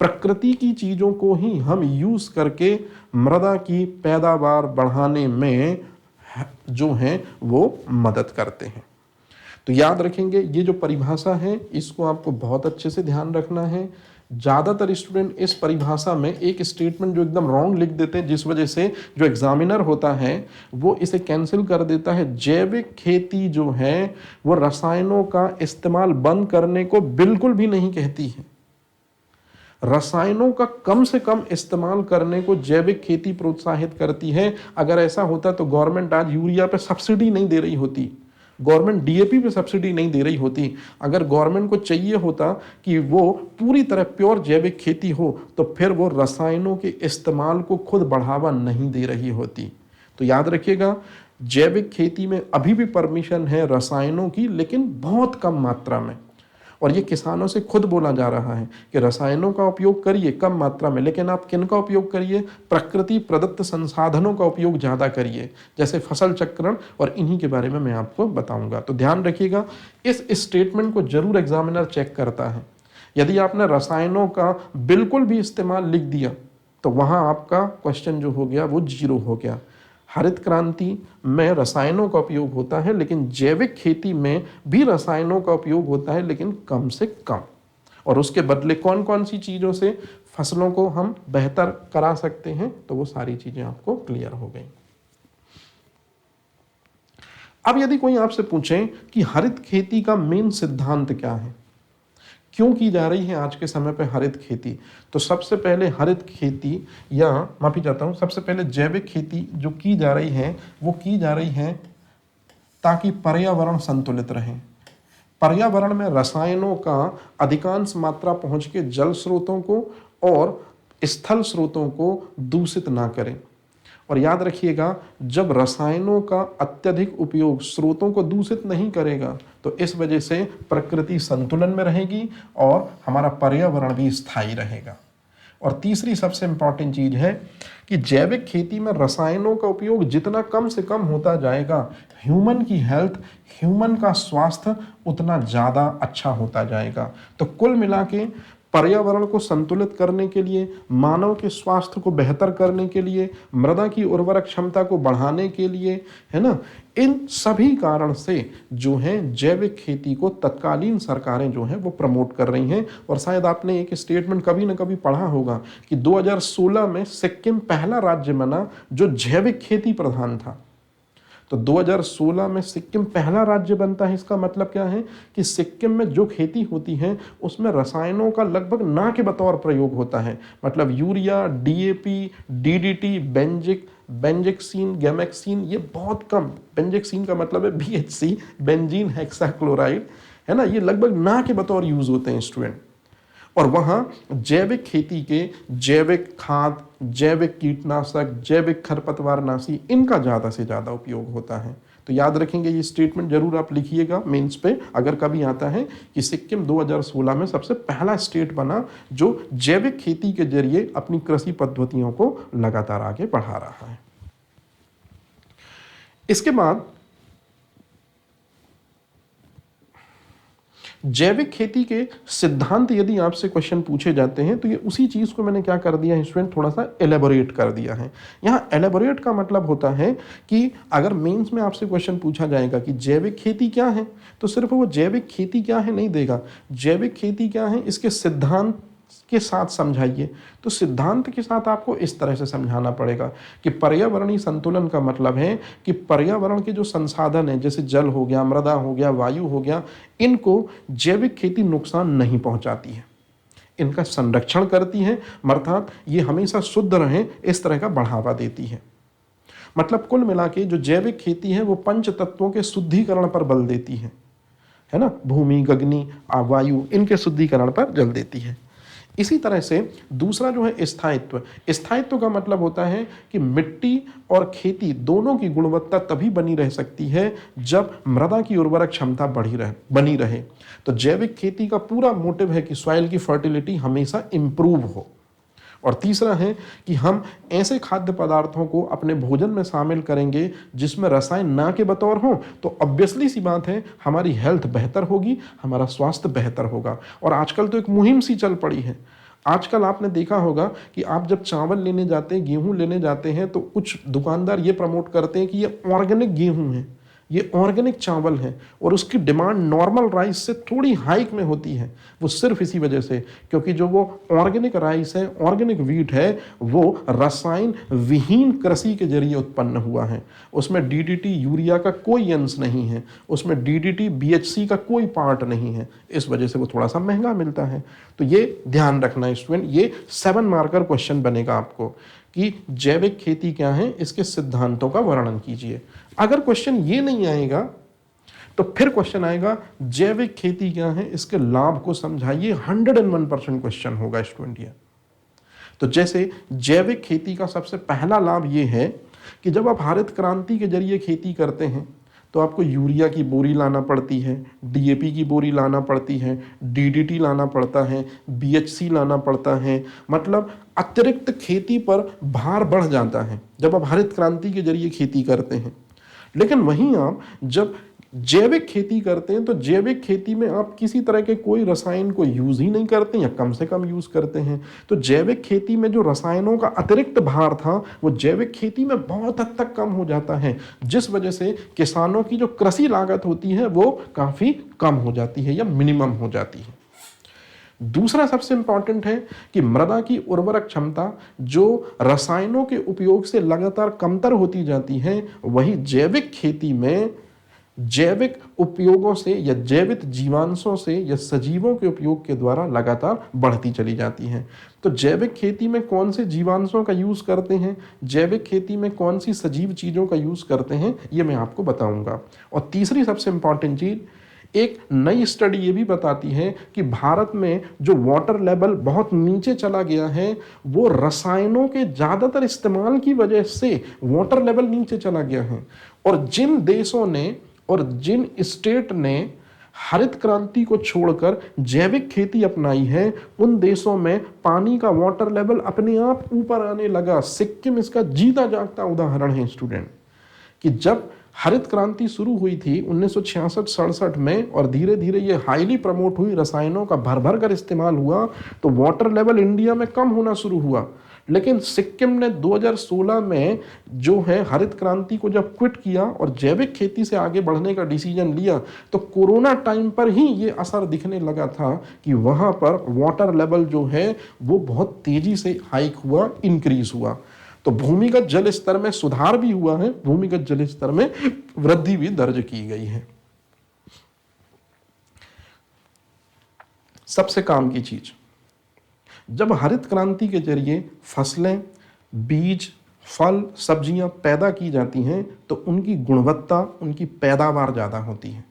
प्रकृति की चीजों को ही हम यूज करके मृदा की पैदावार बढ़ाने में जो है वो मदद करते हैं। तो याद रखेंगे, ये जो परिभाषा है इसको आपको बहुत अच्छे से ध्यान रखना है। ज़्यादातर स्टूडेंट इस परिभाषा में एक स्टेटमेंट जो एकदम रॉन्ग लिख देते हैं, जिस वजह से जो एग्जामिनर होता है वो इसे कैंसिल कर देता है। जैविक खेती जो है वो रसायनों का इस्तेमाल बंद करने को बिल्कुल भी नहीं कहती है। रसायनों का कम से कम इस्तेमाल करने को जैविक खेती प्रोत्साहित करती है। अगर ऐसा होता तो गवर्नमेंट आज यूरिया पे सब्सिडी नहीं दे रही होती, गवर्नमेंट डीएपी पे सब्सिडी नहीं दे रही होती। अगर गवर्नमेंट को चाहिए होता कि वो पूरी तरह प्योर जैविक खेती हो तो फिर वो रसायनों के इस्तेमाल को खुद बढ़ावा नहीं दे रही होती। तो याद रखिएगा, जैविक खेती में अभी भी परमिशन है रसायनों की, लेकिन बहुत कम मात्रा में। और ये किसानों से खुद बोला जा रहा है कि रसायनों का उपयोग करिए कम मात्रा में, लेकिन आप किन का उपयोग करिए? प्रकृति प्रदत्त संसाधनों का उपयोग ज़्यादा करिए, जैसे फसल चक्रण, और इन्हीं के बारे में मैं आपको बताऊंगा। तो ध्यान रखिएगा, इस स्टेटमेंट को जरूर एग्जामिनर चेक करता है। यदि आपने रसायनों का बिल्कुल भी इस्तेमाल लिख दिया तो वहाँ आपका क्वेश्चन जो हो गया वो 0 हो गया। हरित क्रांति में रसायनों का उपयोग होता है, लेकिन जैविक खेती में भी रसायनों का उपयोग होता है, लेकिन कम से कम। और उसके बदले कौन कौन सी चीज़ों से फसलों को हम बेहतर करा सकते हैं, तो वो सारी चीज़ें आपको क्लियर हो गई। अब यदि कोई आपसे पूछे कि हरित खेती का मेन सिद्धांत क्या है, क्यों की जा रही है आज के समय पे हरित खेती, तो सबसे पहले हरित खेती, या माफी चाहता हूं, सबसे पहले जैविक खेती जो की जा रही है वो की जा रही है ताकि पर्यावरण संतुलित रहे। पर्यावरण में रसायनों का अधिकांश मात्रा पहुंच के जल स्रोतों को और स्थल स्रोतों को दूषित ना करें। और याद रखिएगा, जब रसायनों का अत्यधिक उपयोग स्रोतों को दूषित नहीं करेगा तो इस वजह से प्रकृति संतुलन में रहेगी और हमारा पर्यावरण भी स्थायी रहेगा। और तीसरी सबसे इंपॉर्टेंट चीज है कि जैविक खेती में रसायनों का उपयोग जितना कम से कम होता जाएगा, ह्यूमन की हेल्थ, ह्यूमन का स्वास्थ्य उतना ज़्यादा अच्छा होता जाएगा। तो कुल मिला के पर्यावरण को संतुलित करने के लिए, मानव के स्वास्थ्य को बेहतर करने के लिए, मृदा की उर्वरक क्षमता को बढ़ाने के लिए, है ना, इन सभी कारण से जो है जैविक खेती को तत्कालीन सरकारें जो हैं वो प्रमोट कर रही हैं। और शायद आपने एक स्टेटमेंट कभी ना कभी पढ़ा होगा कि 2016 में सिक्किम पहला राज्य बना जो जैविक खेती प्रधान था। तो 2016 में सिक्किम पहला राज्य बनता है, इसका मतलब क्या है कि सिक्किम में जो खेती होती है उसमें रसायनों का लगभग ना के बतौर प्रयोग होता है। मतलब यूरिया, डीएपी, डीडीटी, बेंजेक्सिन, गैमेक्सिन, ये बहुत कम। बेंजेक्सिन का मतलब है बीएचसी, बेंजीन हेक्साक्लोराइड, है ना, ये लगभग ना के बतौर यूज होते हैं स्टूडेंट। और वहाँ जैविक खेती के जैविक खाद, जैविक कीटनाशक, जैविक खरपतवारनाशी, इनका ज़्यादा से ज़्यादा उपयोग होता है। तो याद रखेंगे, ये स्टेटमेंट जरूर आप लिखिएगा मेंस पे, अगर कभी आता है कि सिक्किम 2016 में सबसे पहला स्टेट बना जो जैविक खेती के जरिए अपनी कृषि पद्धतियों को लगातार आगे बढ़ा रहा है। इसके बाद जैविक खेती के सिद्धांत यदि आपसे क्वेश्चन पूछे जाते हैं तो ये उसी चीज को मैंने क्या कर दिया है स्टूडेंट, थोड़ा सा एलेबोरेट कर दिया है। यहाँ एलेबोरेट का मतलब होता है कि अगर मेंस में आपसे क्वेश्चन पूछा जाएगा कि जैविक खेती क्या है, तो सिर्फ वो जैविक खेती क्या है नहीं देगा, जैविक खेती क्या है इसके सिद्धांत के साथ समझाइए। तो सिद्धांत के साथ आपको इस तरह से समझाना पड़ेगा कि पर्यावरणीय संतुलन का मतलब है कि पर्यावरण के जो संसाधन है, जैसे जल हो गया, मृदा हो गया, वायु हो गया, इनको जैविक खेती नुकसान नहीं पहुंचाती है, इनका संरक्षण करती है, अर्थात ये हमेशा शुद्ध रहें इस तरह का बढ़ावा देती है। मतलब कुल मिला के जो जैविक खेती है वो पंच तत्वों के शुद्धिकरण पर बल देती है ना, भूमि, अग्नि, वायु, इनके शुद्धिकरण पर जल देती है। इसी तरह से दूसरा जो है स्थायित्व, स्थायित्व का मतलब होता है कि मिट्टी और खेती दोनों की गुणवत्ता तभी बनी रह सकती है जब मृदा की उर्वरक क्षमता बनी रहे। तो जैविक खेती का पूरा मोटिव है कि सॉइल की फर्टिलिटी हमेशा इंप्रूव हो। और तीसरा है कि हम ऐसे खाद्य पदार्थों को अपने भोजन में शामिल करेंगे जिसमें रसायन ना के बतौर हों, तो ऑब्वियसली सी बात है हमारी हेल्थ बेहतर होगी, हमारा स्वास्थ्य बेहतर होगा। और आजकल तो एक मुहिम सी चल पड़ी है। आजकल आपने देखा होगा कि आप जब चावल लेने जाते हैं, गेहूं लेने जाते हैं, तो कुछ दुकानदार ये प्रमोट करते हैं कि ये ऑर्गेनिक गेहूं है, ये ऑर्गेनिक चावल है, और उसकी डिमांड नॉर्मल राइस से थोड़ी हाइक में होती है। वो सिर्फ इसी वजह से क्योंकि जो वो ऑर्गेनिक राइस है, ऑर्गेनिक व्हीट है, वो रसायन विहीन कृषि के जरिए उत्पन्न हुआ है। उसमें डीडीटी, यूरिया का कोई अंश नहीं है, उसमें डीडीटी, बीएचसी का कोई पार्ट नहीं है, इस वजह से वो थोड़ा सा महंगा मिलता है। तो ये ध्यान रखना है स्टूडेंट, ये 7 मार्कर क्वेश्चन बनेगा आपको कि जैविक खेती क्या है, इसके सिद्धांतों का वर्णन कीजिए। अगर क्वेश्चन ये नहीं आएगा तो फिर क्वेश्चन आएगा जैविक खेती क्या है, इसके लाभ को समझाइए। 101% क्वेश्चन होगा स्टूडेंट ये। तो जैसे जैविक खेती का सबसे पहला लाभ ये है कि जब आप हरित क्रांति के जरिए खेती करते हैं तो आपको यूरिया की बोरी लाना पड़ती है, डीएपी की बोरी लाना पड़ती है, डीडीटी लाना पड़ता है, बीएचसी लाना पड़ता है। मतलब अतिरिक्त खेती पर भार बढ़ जाता है जब आप हरित क्रांति के जरिए खेती करते हैं। लेकिन वहीं आप जब जैविक खेती करते हैं तो जैविक खेती में आप किसी तरह के कोई रसायन को यूज ही नहीं करते या कम से कम यूज करते हैं। तो जैविक खेती में जो रसायनों का अतिरिक्त भार था वो जैविक खेती में बहुत हद तक कम हो जाता है, जिस वजह से किसानों की जो कृषि लागत होती है वो काफी कम हो जाती है या मिनिमम हो जाती है। दूसरा सबसे इंपॉर्टेंट है कि मृदा की उर्वरक क्षमता जो रसायनों के उपयोग से लगातार कमतर होती जाती है, वही जैविक खेती में जैविक उपयोगों से या जैविक जीवांशों से या सजीवों के उपयोग के द्वारा लगातार बढ़ती चली जाती है। तो जैविक खेती में कौन से जीवांशों का यूज करते हैं, जैविक खेती में कौन सी सजीव चीजों का यूज करते हैं, ये मैं आपको बताऊंगा। और तीसरी सबसे इंपॉर्टेंट चीज, एक नई स्टडी ये भी बताती है कि भारत में जो वाटर लेवल बहुत नीचे चला गया है वो रसायनों के ज्यादातर इस्तेमाल की वजह से वाटर लेवल नीचे चला गया है। और जिन देशों ने और जिन स्टेट ने हरित क्रांति को छोड़कर जैविक खेती अपनाई है उन देशों में पानी का वाटर लेवल अपने आप ऊपर आने लगा। सिक्किम इसका जीता जागता उदाहरण है स्टूडेंट, कि जब हरित क्रांति शुरू हुई थी 1966-67 में और धीरे धीरे ये हाईली प्रमोट हुई, रसायनों का भर भर कर इस्तेमाल हुआ, तो वाटर लेवल इंडिया में कम होना शुरू हुआ। लेकिन सिक्किम ने 2016 में जो है हरित क्रांति को जब क्विट किया और जैविक खेती से आगे बढ़ने का डिसीजन लिया, तो कोरोना टाइम पर ही ये असर दिखने लगा था कि वहां पर वाटर लेवल जो है वो बहुत तेजी से हाइक हुआ, इंक्रीज हुआ। तो भूमिगत जल स्तर में सुधार भी हुआ है, भूमिगत जल स्तर में वृद्धि भी दर्ज की गई है। सबसे काम की चीज, जब हरित क्रांति के जरिए फसलें, बीज, फल, सब्जियां पैदा की जाती हैं तो उनकी गुणवत्ता, उनकी पैदावार ज्यादा होती है।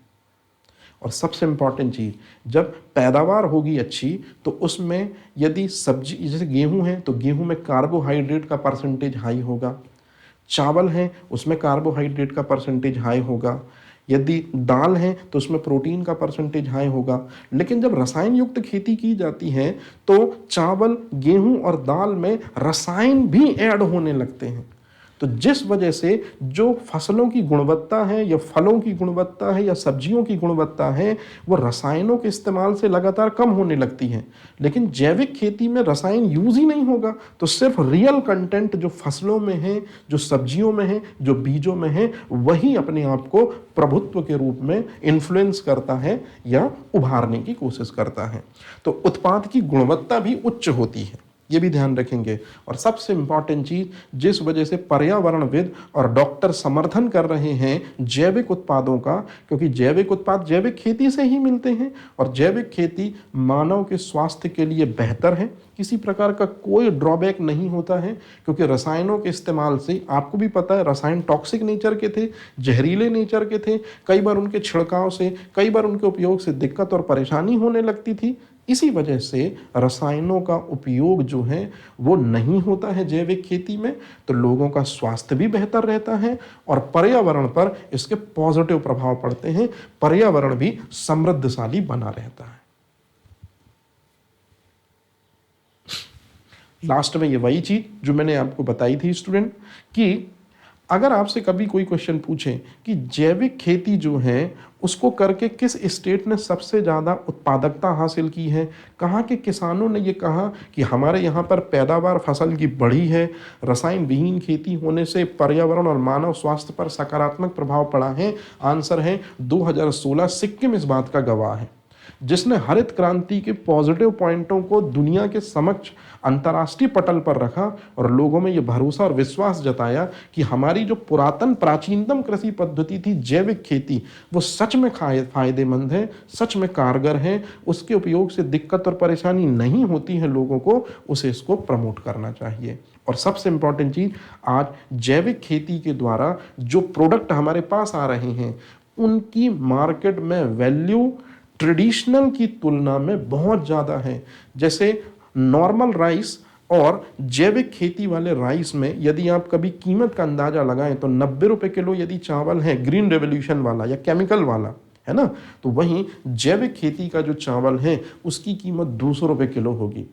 और सबसे इंपॉर्टेंट चीज, जब पैदावार होगी अच्छी तो उसमें यदि सब्जी जैसे गेहूं है तो गेहूं में कार्बोहाइड्रेट का परसेंटेज हाई होगा, चावल है उसमें कार्बोहाइड्रेट का परसेंटेज हाई होगा, यदि दाल है तो उसमें प्रोटीन का परसेंटेज हाई होगा। लेकिन जब रसायन युक्त खेती की जाती है तो चावल, गेहूं और दाल में रसायन भी ऐड होने लगते हैं। तो जिस वजह से जो फसलों की गुणवत्ता है या फलों की गुणवत्ता है या सब्जियों की गुणवत्ता है वो रसायनों के इस्तेमाल से लगातार कम होने लगती है। लेकिन जैविक खेती में रसायन यूज ही नहीं होगा, तो सिर्फ रियल कंटेंट जो फसलों में है, जो सब्जियों में है, जो बीजों में है, वही अपने आप को प्रभुत्व के रूप में इन्फ्लुएंस करता है या उभारने की कोशिश करता है। तो उत्पाद की गुणवत्ता भी उच्च होती है, ये भी ध्यान रखेंगे। और सबसे इंपॉर्टेंट चीज, जिस वजह से पर्यावरणविद और डॉक्टर समर्थन कर रहे हैं जैविक उत्पादों का, क्योंकि जैविक उत्पाद जैविक खेती से ही मिलते हैं और जैविक खेती मानव के स्वास्थ्य के लिए बेहतर है। किसी प्रकार का कोई ड्रॉबैक नहीं होता है, क्योंकि रसायनों के इस्तेमाल से आपको भी पता है रसायन टॉक्सिक नेचर के थे, जहरीले नेचर के थे। कई बार उनके छिड़काव से, कई बार उनके उपयोग से दिक्कत और परेशानी होने लगती थी। इसी वजह से रसायनों का उपयोग जो है वो नहीं होता है जैविक खेती में, तो लोगों का स्वास्थ्य भी बेहतर रहता है और पर्यावरण पर इसके पॉजिटिव प्रभाव पड़ते हैं, पर्यावरण भी समृद्धशाली बना रहता है। लास्ट में ये वही चीज जो मैंने आपको बताई थी स्टूडेंट, कि अगर आपसे कभी कोई क्वेश्चन पूछे कि जैविक खेती जो है उसको करके किस स्टेट ने सबसे ज़्यादा उत्पादकता हासिल की है, कहाँ के किसानों ने ये कहा कि हमारे यहाँ पर पैदावार फसल की बढ़ी है, रसायन विहीन खेती होने से पर्यावरण और मानव स्वास्थ्य पर सकारात्मक प्रभाव पड़ा है, आंसर है 2016। सिक्किम इस बात का गवाह है, जिसने हरित क्रांति के पॉजिटिव पॉइंटों को दुनिया के समक्ष अंतर्राष्ट्रीय पटल पर रखा और लोगों में यह भरोसा और विश्वास जताया कि हमारी जो पुरातन प्राचीनतम कृषि पद्धति थी जैविक खेती, वो सच में फायदेमंद है, सच में कारगर है, उसके उपयोग से दिक्कत और परेशानी नहीं होती है लोगों को, उसे इसको प्रमोट करना चाहिए। और सबसे इंपॉर्टेंट चीज, आज जैविक खेती के द्वारा जो प्रोडक्ट हमारे पास आ रहे हैं उनकी मार्केट में वैल्यू ट्रेडिशनल की तुलना में बहुत ज़्यादा है। जैसे नॉर्मल राइस और जैविक खेती वाले राइस में यदि आप कभी कीमत का अंदाजा लगाएं तो 90 रुपए किलो यदि चावल है ग्रीन रेवोल्यूशन वाला या केमिकल वाला, है ना, तो वहीं जैविक खेती का जो चावल है उसकी कीमत 200 रुपए किलो होगी।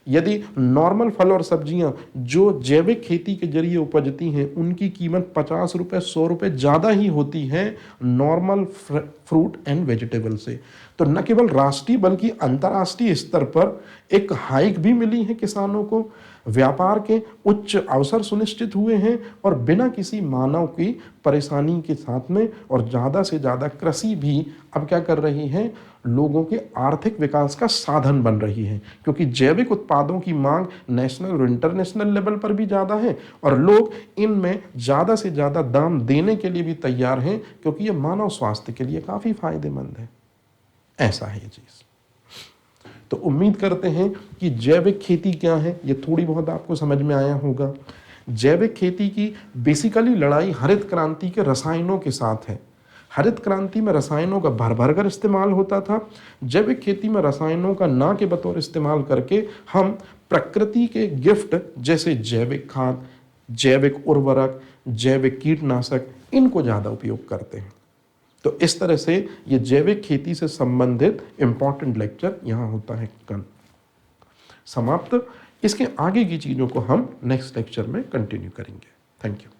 यदि नॉर्मल फल और सब्जियां जो जैविक खेती के जरिए उपजती हैं उनकी कीमत 50 रुपए 100 रुपए ज़्यादा ही होती है नॉर्मल फ्रूट एंड वेजिटेबल से। तो न केवल राष्ट्रीय बल्कि अंतर्राष्ट्रीय स्तर पर एक हाइक भी मिली है किसानों को, व्यापार के उच्च अवसर सुनिश्चित हुए हैं और बिना किसी मानव की परेशानी के साथ में, और ज़्यादा से ज़्यादा कृषि भी अब क्या कर रही है, लोगों के आर्थिक विकास का साधन बन रही है, क्योंकि जैविक उत्पादों की मांग नेशनल और इंटरनेशनल लेवल पर भी ज़्यादा है और लोग इनमें ज़्यादा से ज़्यादा दाम देने के लिए भी तैयार हैं, क्योंकि ये मानव स्वास्थ्य के लिए काफ़ी फायदेमंद है। ऐसा है ये चीज़। तो उम्मीद करते हैं कि जैविक खेती क्या है ये थोड़ी बहुत आपको समझ में आया होगा। जैविक खेती की बेसिकली लड़ाई हरित क्रांति के रसायनों के साथ है। हरित क्रांति में रसायनों का भर भर कर इस्तेमाल होता था, जैविक खेती में रसायनों का ना के बतौर इस्तेमाल करके हम प्रकृति के गिफ्ट जैसे जैविक खाद, जैविक उर्वरक, जैविक कीटनाशक, इनको ज़्यादा उपयोग करते हैं। तो इस तरह से ये जैविक खेती से संबंधित इंपॉर्टेंट लेक्चर यहाँ होता है समाप्त। इसके आगे की चीज़ों को हम नेक्स्ट लेक्चर में कंटिन्यू करेंगे। Thank you.